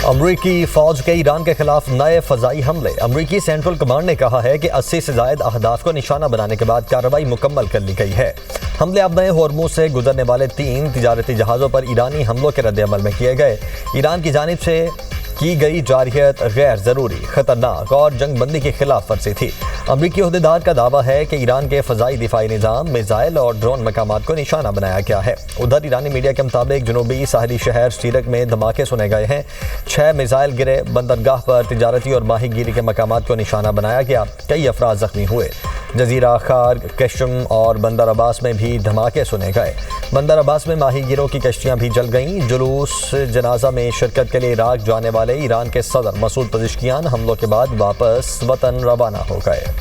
अमरीकी फौज के ईरान के खिलाफ नए फजाई हमले। अमरीकी सेंट्रल कमांड ने कहा है कि 80 से ज्यादा अहदाफ को निशाना बनाने के बाद कार्रवाई मुकम्मल कर ली गई है। हमले अब नए होर्मुज से गुजरने वाले 3 तिजारती जहाज़ों पर ईरानी हमलों के रद्द-ए-अमल में किए गए। ईरान की जानिब से की गई जारहियत गैर ज़रूरी, खतरनाक और जंगबंदी की खिलाफ वर्जी थी। अमरीकी अहदेदार का दावा है कि ईरान के फ़ज़ाई दिफाई निज़ाम, मिसाइल और ड्रोन मकामात को निशाना बनाया गया है। उधर ईरानी मीडिया के मुताबिक जनूबी साहली शहर सीरक में धमाके सुने गए हैं। 6 मिसाइल गिरे। बंदरगाह पर तिजारती और माहीगीरी के मकामात को निशाना बनाया गया। कई अफराद जख्मी हुए। जजीरा, खार्ग, कश्म और बंदर अब्बास में भी धमाके सुने गए। बंदर अब्बास में माहीगीरों की कश्तियां भी जल गईं। जुलूस जनाजा में शिरकत के लिए इराक जाने वाले ईरान के सदर मसूद पज़ेश्कियान हमलों के बाद वापस वतन रवाना हो गए।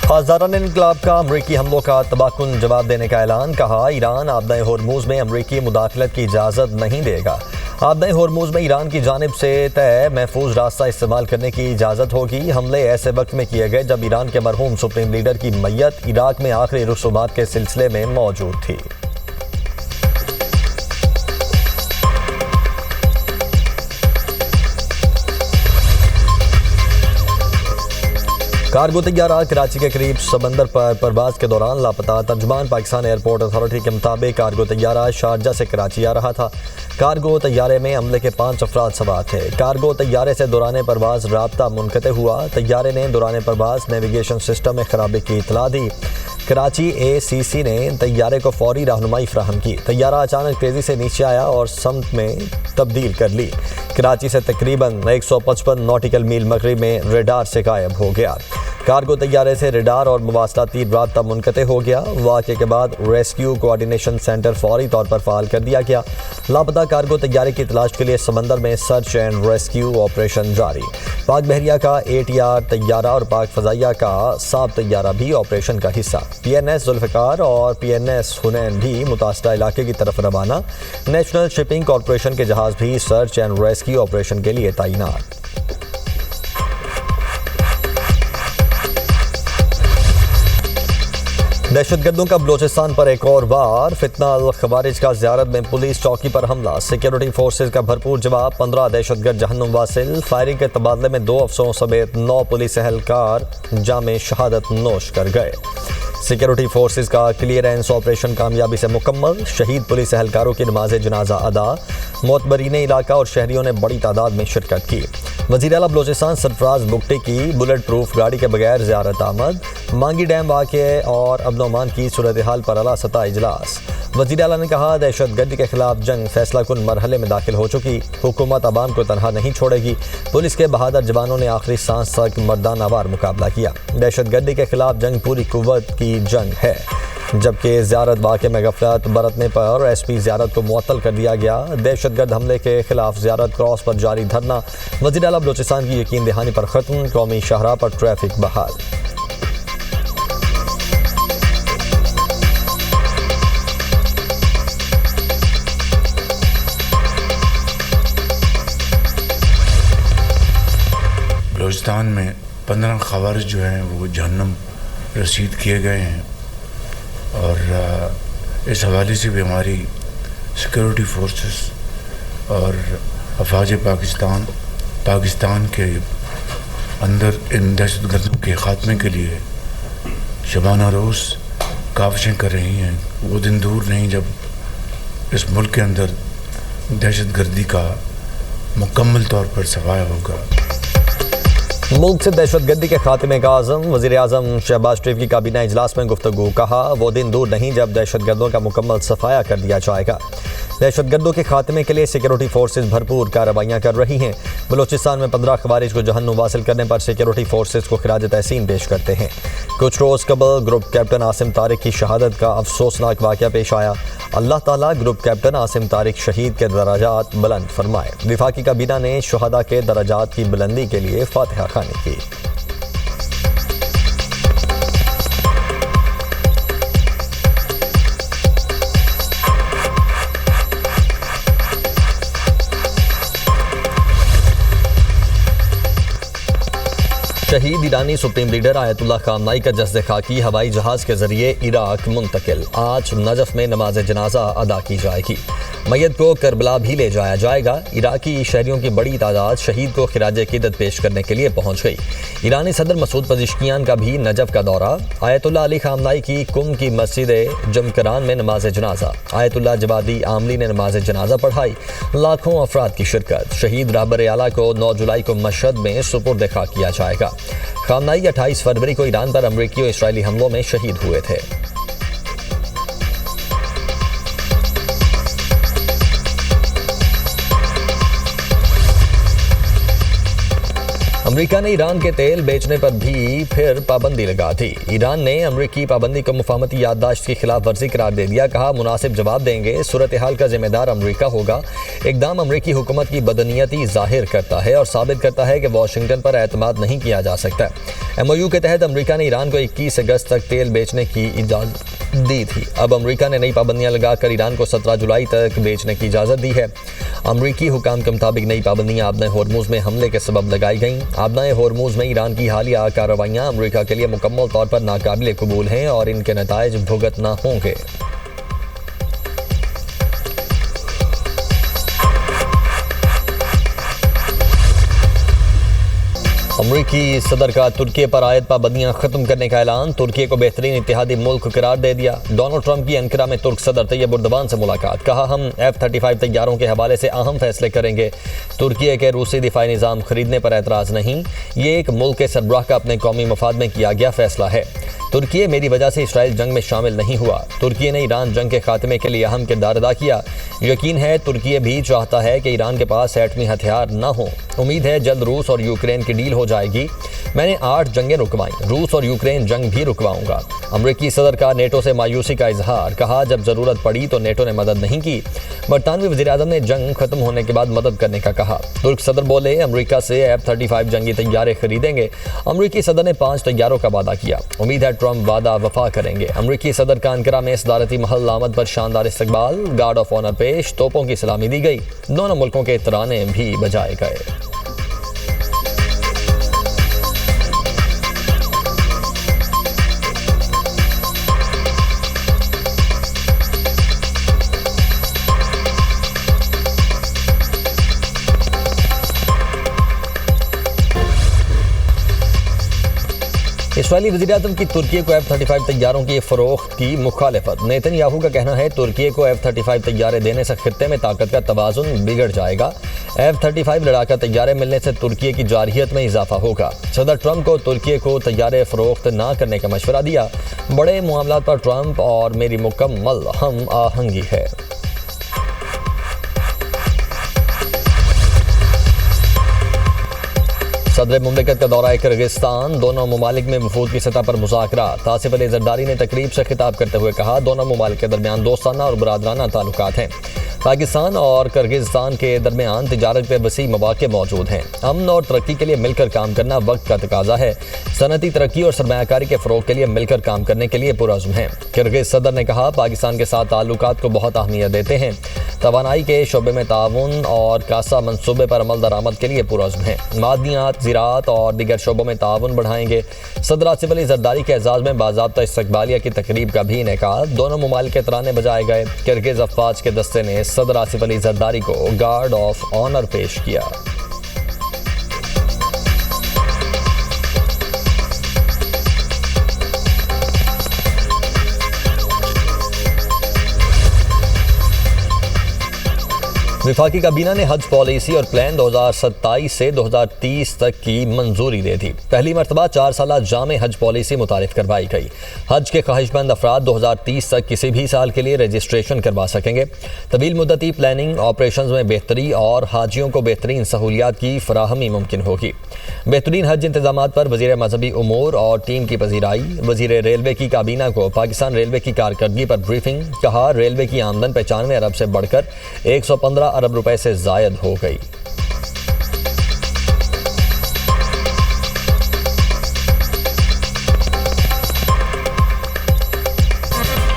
खासदारान इनकलाब का अमरीकी हमलों का तबाहकुन जवाब देने का ऐलान। कहा, ईरान आबदाए होर्मुज में अमरीकी मुदाखलत की इजाज़त नहीं देगा। आबदाए होर्मुज में ईरान की जानिब से तय महफूज रास्ता इस्तेमाल करने की इजाज़त होगी। हमले ऐसे वक्त में किए गए जब ईरान के मरहूम सुप्रीम लीडर की मैयत इराक में आखिरी रसूमात के सिलसिले में मौजूद थी। कार्गो तैयारा कराची के करीब समंदर पर परवाज के दौरान लापता। तर्जुमान पाकिस्तान एयरपोर्ट अथॉरिटी के मुताबिक कार्गो तैयारा शारजा से कराची आ रहा था। कार्गो तैयारे में अमले के 5 अफराद सवार थे। कार्गो तैयारे से दौरान परवाज राब्ता मुनक़ते हुआ। तैयारे ने दौरान परवाज नेविगेशन सिस्टम में खराबी की इतला दी। कराची ACC ने तैयारे को फौरी रहनुमाई फ्राहम की। तैयारा अचानक तेज़ी से नीचे आया और समत में तब्दील कर ली। कराची से तकरीबन 155 नॉटिकल मील मगरिब में रेडार से गायब हो गया। कार्गो तैयारे से रेडार और मुवासलाती राब्ता मुनक़ते हो गया। वाक़े के बाद रेस्क्यू कोऑर्डिनेशन सेंटर फौरी तौर पर फ़ाल कर दिया गया। लापता कार्गो तैयारे की तलाश के लिए समंदर में सर्च एंड रेस्क्यू ऑपरेशन जारी। पाक बहरिया का ATR तैयारा और पाक फ़ज़ाइया का साब तैयारा भी ऑपरेशन का हिस्सा। PNS जुल्फ़िकार और PNS हुनैन भी मुतासरा इलाके की तरफ रवाना। नेशनल शिपिंग कॉरपोरेशन के जहाज़ भी सर्च एंड रेस्क्यू ऑपरेशन के लिए तैनात। दहशतगर्दों का बलोचिस्तान पर एक और वार। फितना अल खवारिज का ज़ियारत में पुलिस चौकी पर हमला। सिक्योरिटी फोर्सेज का भरपूर जवाब। 15 दहशतगर्द जहन्नुम वासिल। फायरिंग के तबादले में 2 अफसरों समेत 9 पुलिस एहलकार जाम शहादत नोश कर गए। सिक्योरिटी फोर्सेज का क्लियरेंस ऑपरेशन कामयाबी से मुकम्मल। शहीद पुलिस एहलकारों की नमाज जनाजा अदा। मोतबरीन इलाका और शहरियों ने बड़ी तादाद में शिरकत की। वज़ीर आला बलोचिस्तान सरफराज बुगटी की बुलेट प्रूफ गाड़ी के बगैर ज़ियारत आमद। मांगी डैम वाक़े और अमन अमान की सूरत हाल पर आला सतह इजलास। वज़ीर आला ने कहा, दहशतगर्दी के खिलाफ जंग फैसला कुन मरहले में दाखिल हो चुकी। हुकूमत अवाम को तनहा नहीं छोड़ेगी। पुलिस के बहादुर जवानों ने आखिरी सांस तक मर्दानावार मुकाबला किया। दहशतगर्दी के खिलाफ जंग पूरी कुव्वत की जंग है। जबकि ज़ियारत वाक़े में गफलत बरतने पर SP ज़ियारत को मुअत्तल कर दिया गया। दहशतगर्द हमले के खिलाफ ज़ियारत क्रॉस पर जारी धरना। वज़ीर आला बलोचिस्तान की यकीन दहानी पर ख़त्म। कौमी शाहराह पर ट्रैफिक बहाल। बलूचिस्तान में 15 खवारिज जो हैं वो जहन्नम रसीद किए गए हैं और इस हवाले से भी हमारी सिक्योरिटी फोर्सेस और अफवाज पाकिस्तान के अंदर इन दहशतगर्दों के ख़ात्मे के लिए शबाना रोज़ काविशें कर रही हैं। वो दिन दूर नहीं जब इस मुल्क के अंदर दहशतगर्दी का मुकम्मल तौर पर सफाया होगा। मुल्क से दहशतगर्दी के खात्मे का आज़म। वज़ीर आज़म शहबाज शरीफ की काबीना इजलास में गुफ्तगू। कहा, वो दिन दूर नहीं जब दहशतगर्दों का मुकम्मल सफाया कर दिया जाएगा। दहशतगर्दों के खात्मे के लिए सिक्योरिटी फोर्सेज भरपूर कार्रवाइयाँ कर रही हैं। बलूचिस्तान में 15 खवारिज को जहन्नुम वासिल करने पर सिक्योरिटी फोर्सेज को खिराज तहसीन पेश करते हैं। कुछ रोज़ कबल ग्रुप कैप्टन आसिम तारिक की शहादत का अफसोसनाक वाक़या पेश आया। अल्लाह ताला ग्रुप कैप्टन आसिम तारिक शहीद के दराजात बुलंद फरमाए। वफाकी काबीना ने शुहदा के दराजात की बुलंदी के लिए फातिहा खानी की। शहीद ईरानी सुप्रीम लीडर आयतुल्लाह खामनाई का जस्द खाकी हवाई जहाज के जरिए इराक मुंतकिल। आज नजफ में नमाज जनाजा अदा की जाएगी। मैयत को करबला भी ले जाया जाएगा। इराकी शहरियों की बड़ी तादाद शहीद को खिराज अकीदत पेश करने के लिए पहुंच गई। ईरानी सदर मसूद पज़ेश्कियान का भी नजफ का दौरा। आयतुल्लाह अली खामनाई की कुम की मस्जिद जमकरान में नमाज जनाजा। आयतुल्लाह जवादी आमली ने नमाज जनाजा पढ़ाई। लाखों अफराद की शिरकत। शहीद रहबर आला को 9 जुलाई को मशहद में सुपुर्द खा किया जाएगा। खामनाई 28 फरवरी को ईरान पर अमरीकी और इस्राएली हमलों में शहीद हुए थे। अमेरिका ने ईरान के तेल बेचने पर भी फिर पाबंदी लगा दी। ईरान ने अमेरिकी पाबंदी को मुफाहमती याददाश्त की खिलाफ वर्जी करार दे दिया। कहा मुनासिब जवाब देंगे। सूरत हाल का जिम्मेदार अमेरिका होगा। इकदाम अमेरिकी हुकूमत की बदनीयती जाहिर करता है और साबित करता है कि वाशिंगटन पर एतमाद नहीं किया जा सकता। MOU के तहत अमेरिका ने ईरान को 21 अगस्त तक तेल बेचने की इजाज़त दी थी। अब अमेरिका ने नई पाबंदियां लगाकर ईरान को 17 जुलाई तक बेचने की इजाज़त दी है। अमेरिकी हुकाम के मुताबिक नई पाबंदियां आबना होर्मुज़ में हमले के सबब लगाई गईं। आबना होर्मुज़ में ईरान की हालिया कार्रवाइयां अमेरिका के लिए मुकम्मल तौर पर नाकाबिल कबूल हैं और इनके नताइज भुगतना होंगे। अमरीकी सदर का तुर्की पर आयद पाबंदियां खत्म करने का ऐलान। तुर्की को बेहतरीन इत्तेहादी मुल्क करार दे दिया। डोनाल्ड ट्रंप की अंकारा में तुर्क सदर तैयब उर्दवान से मुलाकात। कहा हम F-35 तैयारों के हवाले से अहम फैसले करेंगे। तुर्की के रूसी दिफाई निज़ाम खरीदने पर एतराज़ नहीं। ये एक मुल्क के सरबराह का अपने कौमी मफाद में किया गया फैसला है। तुर्की मेरी वजह से इसराइल जंग में शामिल नहीं हुआ। तुर्की ने ईरान जंग के खात्मे के लिए अहम किरदार अदा किया। यकीन है तुर्की भी चाहता है कि ईरान के पास एटमी हथियार न हो। उम्मीद है जल्द रूस और यूक्रेन की डील हो जाएगी। मैंने 8 जंगें रुकवाई। रूस और यूक्रेन जंग भी रुकवाऊंगा। अमरीकी सदर का नेटो से मायूसी का इजहार। कहा जब जरूरत पड़ी तो नेटो ने मदद नहीं की। बरतानवी वज़ीर-ए-आज़म ने जंग खत्म होने के बाद मदद करने का कहा। तुर्क सदर बोले अमरीका से F-35 जंगी तैयारे खरीदेंगे। अमरीकी सदर ने 5 तैयारों का वादा किया। उम्मीद है ट्रंप वादा वफा करेंगे। अमरीकी सदर का अंकारा में सदारती महल आमद पर शानदार इस्तकबाल। गार्ड ऑफ ऑनर पेश। तोपों की सलामी दी गई। दोनों मुल्कों के तराने भी बजाए गए। इस्राएली वज़ीर-ए-आज़म की तुर्की को F-35 तैयारों की फ़रोख्त की मुखालिफत। नेतन्याहू का कहना है तुर्की को F-35 तैयारे देने से खित्ते में ताकत का तवाज़ुन बिगड़ जाएगा। F-35 लड़ाका तैयारे मिलने से तुर्की की जारहियत में इजाफा होगा। सदर ट्रंप को तुर्की को तैयारे फ़रोख्त ना करने का मशवरा दिया। बड़े मामलात पर ट्रंप और मेरी मुकम्मल हम आहंगी है। सदर मुमलिकत का दौरा किर्गिस्तान। दोनों ममालिक में वफूद की सतह पर मुज़ाकरात। आसिफ अली ज़रदारी ने तकरीब से खिताब करते हुए कहा दोनों ममालिक के दरमियान दोस्ताना और बरादराना ताल्लुकात हैं। पाकिस्तान और किर्गिस्तान के दरमियान तिजारत के वसी मौके मौजूद हैं। अमन और तरक्की के लिए मिलकर काम करना वक्त का तकाजा है। सनती तरक्की और सरमायाकारी के फ़रोग के लिए मिलकर काम करने के लिए पुरअज़्म हैं। किर्गिज़ सदर ने कहा पाकिस्तान के साथ ताल्लुकात को बहुत अहमियत देते हैं। तवानाई के शोबे में ताउन और कासा मनसूबे पर अमल दरामद के लिए पुरअज़्म हैं। मादनियात, ज़राअत और दीगर शोबों में ताउन बढ़ाएंगे। सदर आसिफ अली ज़रदारी के एजाज़ में बाज़ाब्ता इस्तकबालिया की तकरीब का भी इनेकाद। दोनों ममालिक के तराने बजाए गए। किर्गिज़ अफवाज के दस्ते ने सदर आसिफ अली ज़रदारी को गार्ड ऑफ ऑनर पेश किया। वफाकी काबीना ने हज पॉलिसी और प्लान 2027 से 2030 तक की मंजूरी दे दी। पहली मरतबा 4 साला जामे हज पॉलिसी मुतारिफ करवाई गई। हज के ख्वाहिशमंद अफराद 2030 तक किसी भी साल के लिए रजिस्ट्रेशन करवा सकेंगे। तवील मुद्दती प्लानिंग ऑपरेशंस में बेहतरी और हाजियों को बेहतरीन सहूलियात की फराहमी मुमकिन होगी। बेहतरीन हज इंतजामात पर वज़ीर मजहबी उमूर और टीम की पजीराई। वज़ीर रेलवे की काबीना को पाकिस्तान रेलवे की कारकर्दगी पर ब्रीफिंग। कहा रेलवे की आमदन 95 अरब से बढ़कर 115 अरब रुपए से जायद हो गई।